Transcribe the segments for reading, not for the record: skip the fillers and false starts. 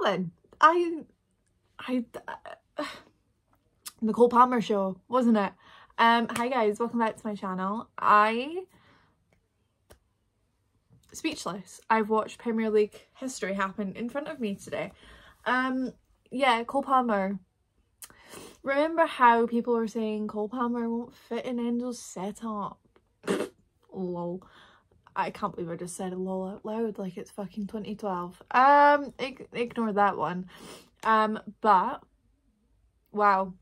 well then, the Cole Palmer show, wasn't it? Hi guys, welcome back to my channel. Speechless. I've watched Premier League history happen in front of me today. Yeah, Cole Palmer. Remember how people were saying Cole Palmer won't fit in Enzo's setup? Lol. I can't believe I just said lol out loud like it's fucking 2012. Ignore that one. But wow.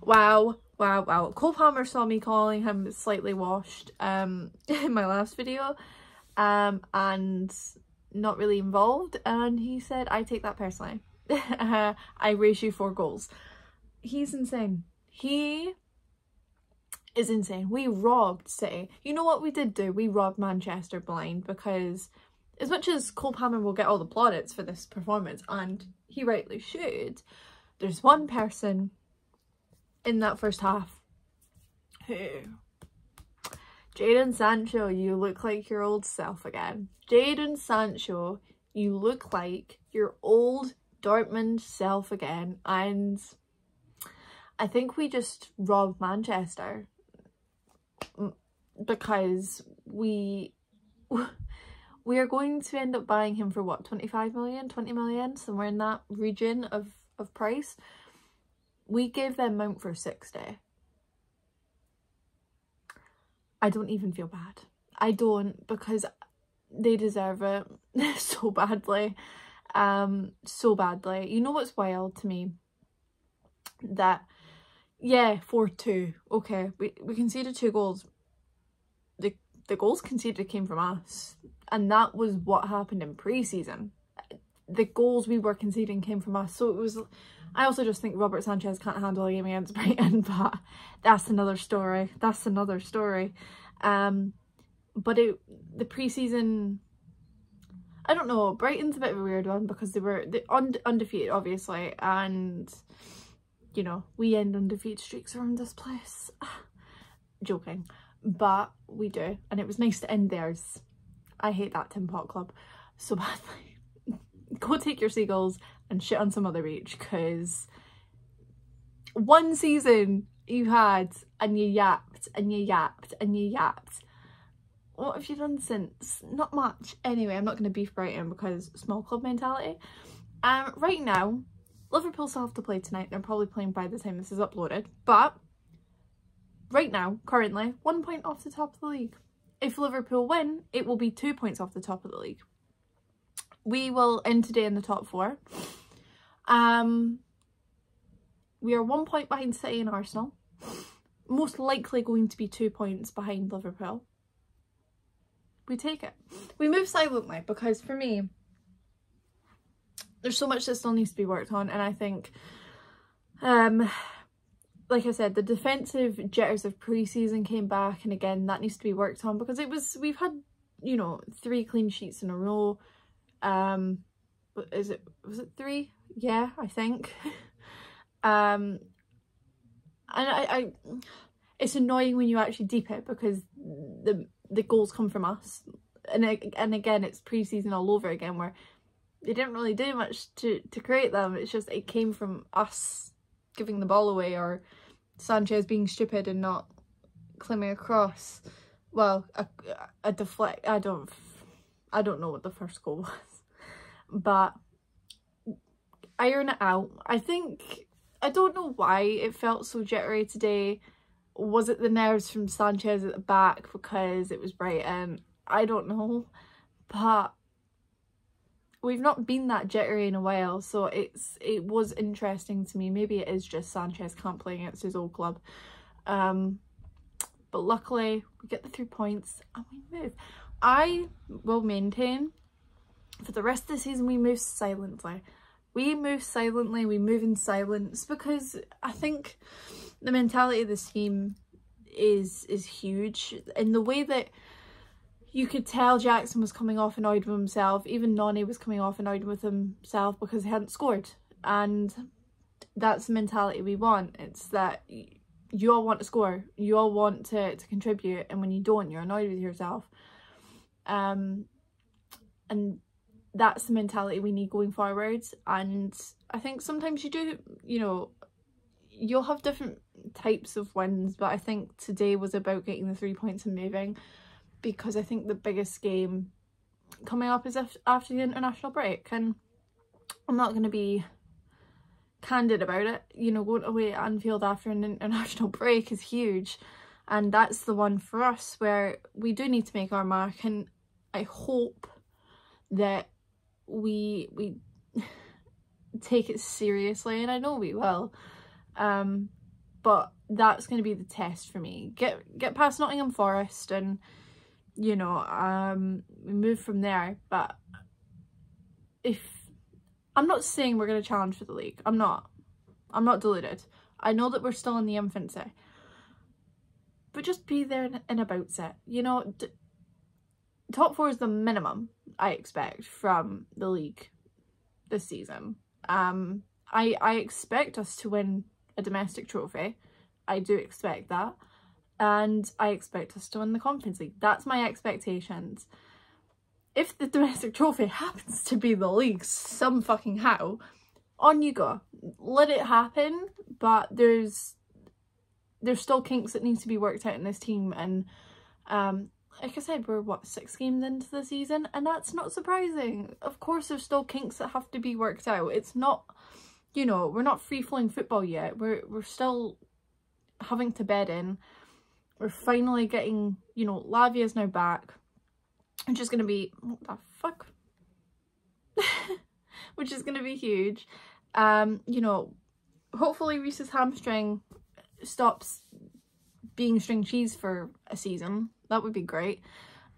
Wow. Cole Palmer saw me calling him slightly washed in my last video, and not really involved, and he said, I take that personally. I raise you 4 goals. He's insane. He is insane. We robbed City. You know what we did do? We robbed Manchester blind, because as much as Cole Palmer will get all the plaudits for this performance, and he rightly should, there's one person in that first half who... Jadon Sancho, you look like your old self again. Jadon Sancho, you look like your old Dortmund self again, and I think we just robbed Manchester because we are going to end up buying him for what, 25 million, 20 million, somewhere in that region of price. We gave them Mount for 60. I don't even feel bad. I don't, because they deserve it so badly. So badly. You know what's wild to me? That, yeah, 4-2. Okay, we conceded 2 goals. The goals conceded came from us. And that was what happened in pre-season. The goals we were conceding came from us. So it was... I also just think Robert Sanchez can't handle a game against Brighton, but that's another story. That's another story. But the pre-season... I don't know, Brighton's a bit of a weird one because they were undefeated, obviously, and, you know, we end undefeated streaks around this place. Joking. But we do, and it was nice to end theirs. I hate that Tin Pot Club so badly. Go take your seagulls and shit on some other beach, because one season you had and you yapped and you yapped and you yapped. What have you done since? Not much. Anyway, I'm not going to beef Brighton because small club mentality. Right now, Liverpool still have to play tonight. They're probably playing by the time this is uploaded. But right now, currently, 1 point off the top of the league. If Liverpool win, it will be 2 points off the top of the league. We will end today in the top 4. We are 1 point behind City and Arsenal. Most likely going to be 2 points behind Liverpool. We take it. We move silently because for me, there's so much that still needs to be worked on, and I think, like I said, the defensive jitters of pre-season came back, and again that needs to be worked on because we've had, you know, 3 clean sheets in a row. Was it 3? Yeah, I think. And I it's annoying when you actually deep it because the goals come from us, and again it's pre-season all over again where they didn't really do much to create them. It's just it came from us giving the ball away, or Sanchez being stupid and not climbing across. Well, a deflect. I don't know what the first goal was, but iron it out. I don't know why it felt so jittery today. Was it the nerves from Sanchez at the back because it was Brighton? I don't know, but we've not been that jittery in a while, so it was interesting to me. Maybe it is just Sanchez can't play against his old club, but luckily we get the 3 points and we move. I will maintain for the rest of the season we move silently. We move silently, we move in silence, because I think the mentality of this team is huge. In the way that you could tell Jackson was coming off annoyed with himself, even Nani was coming off annoyed with himself because he hadn't scored. And that's the mentality we want. It's that you all want to score, you all want to contribute, and when you don't, you're annoyed with yourself. And that's the mentality we need going forward. And I think sometimes you do, you know, you'll have different types of wins, but I think today was about getting the 3 points and moving, because I think the biggest game coming up is after the international break, and I'm not going to be candid about it. You know, going away at Anfield after an international break is huge, and that's the one for us where we do need to make our mark, and I hope that we take it seriously, and I know we will, but that's going to be the test for me. Get past Nottingham Forest, and you know, we move from there. But if I'm not saying we're going to challenge for the league, I'm not deluded. I know that we're still in the infancy, but just be there and about it. You know, top 4 is the minimum I expect from the league this season. I expect us to win a domestic trophy. I do expect that. And I expect us to win the Conference League. That's my expectations. If the domestic trophy happens to be the league some fucking how, on you go. Let it happen, but there's still kinks that need to be worked out in this team, and like I said, we're what, 6 games into the season, and that's not surprising. Of course there's still kinks that have to be worked out. It's not, you know, we're not free-flowing football yet. We're still having to bed in. We're finally getting, you know, Lavia's now back, which is going to be, what the fuck? Which is going to be huge. You know, hopefully Reese's hamstring stops being string cheese for a season. That would be great.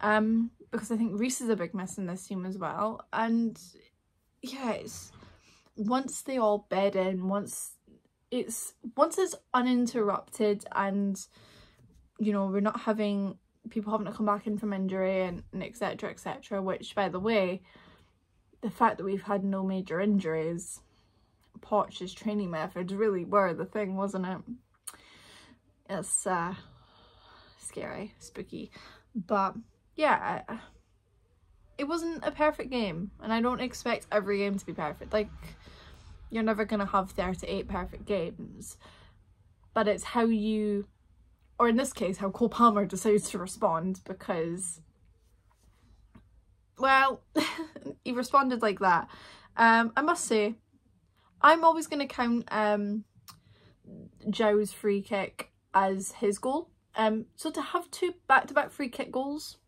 Because I think Reese is a big miss in this team as well. And yeah, once they all bed in, once it's uninterrupted, and you know, we're not having people having to come back in from injury and etc, etc, which, by the way, the fact that we've had no major injuries, Poch's training methods really were the thing, wasn't it? It's scary, spooky, but yeah, it wasn't a perfect game, and I don't expect every game to be perfect. Like, you're never gonna have 38 perfect games, but it's how you, or in this case, how Cole Palmer decides to respond, because, well, he responded like that. I must say, I'm always going to count Zhao's free kick as his goal. So to have 2 back-to-back free kick goals,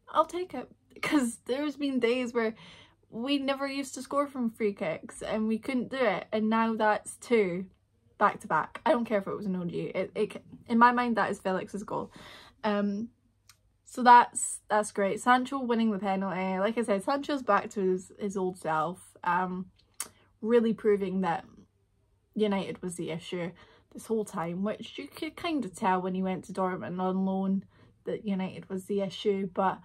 I'll take it, because there's been days where we never used to score from free kicks and we couldn't do it, and now that's 2 back-to-back. I don't care if it was an OG. In my mind, that is Felix's goal. So that's great. Sancho winning the penalty. Like I said, Sancho's back to his old self. Really proving that United was the issue this whole time, which you could kind of tell when he went to Dortmund on loan that United was the issue, but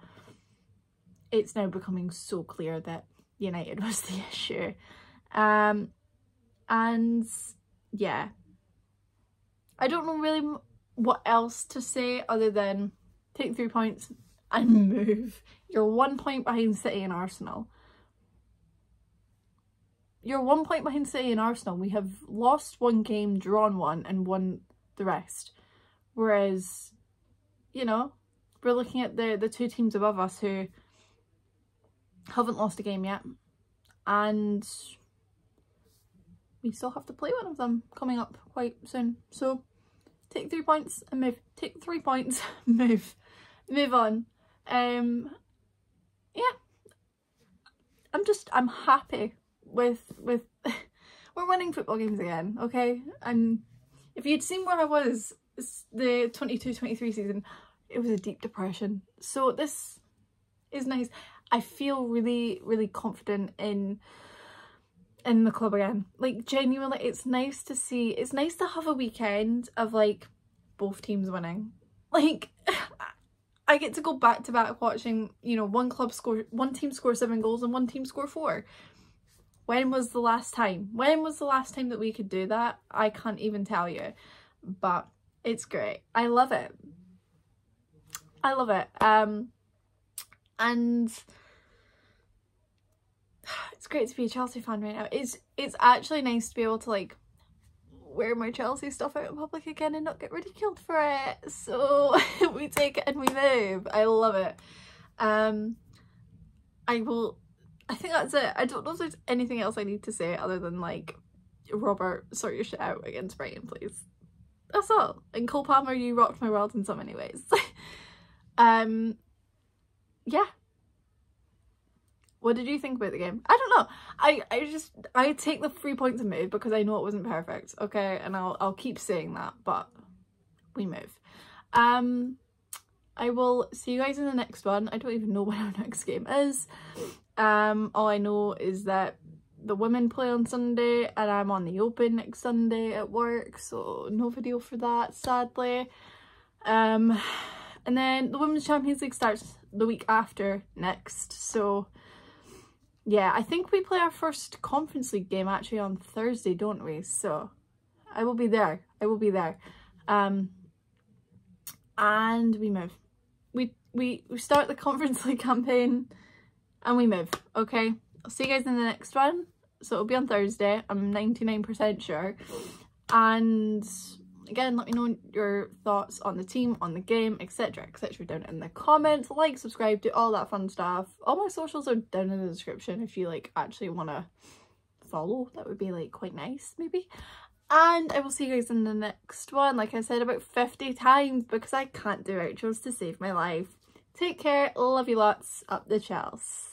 it's now becoming so clear that United was the issue. And yeah, I don't know really what else to say other than take 3 points and move. You're 1 point behind City and Arsenal. You're 1 point behind City and Arsenal. We have lost 1 game, drawn 1, and won the rest. Whereas, you know, we're looking at the 2 teams above us who haven't lost a game yet, and we still have to play one of them coming up quite soon. So take 3 points and move. Take 3 points, move on. Yeah, I'm happy with we're winning football games again, okay? And if you'd seen where I was the 22-23 season, it was a deep depression. So this is nice. I feel really, really confident in the club again. Like, genuinely, it's nice to see, it's nice to have a weekend of like both teams winning. Like, I get to go back to back watching, you know, one team score 7 goals and one team score 4. When was the last time? When was the last time that we could do that? I can't even tell you, but it's great. I love it. I love it. And it's great to be a Chelsea fan right now. It's actually nice to be able to like wear my Chelsea stuff out in public again and not get ridiculed for it. So we take it and we move. I love it. I think that's it. I don't know if there's anything else I need to say other than like, Robert, sort your shit out against Brighton, please. That's all. And Cole Palmer, you rocked my world in so many ways. Yeah. What did you think about the game? I don't know. I take the 3 points and move because I know it wasn't perfect, okay? And I'll keep saying that, but we move. I will see you guys in the next one. I don't even know when our next game is. All I know is that the women play on Sunday and I'm on the Open next Sunday at work, so no video for that, sadly. And then the Women's Champions League starts the week after next, so yeah, I think we play our first Conference League game actually on Thursday, don't we? So I will be there. I will be there. And we move. We start the Conference League campaign and we move, okay? I'll see you guys in the next one. So it'll be on Thursday, I'm 99% sure. And again, let me know your thoughts on the team, on the game, etc, etc down in the comments. Like, subscribe, do all that fun stuff. All my socials are down in the description if you like actually want to follow. That would be like quite nice maybe. And I will see you guys in the next one, like I said about 50 times, because I can't do outros to save my life. Take care, love you lots, up the Chels.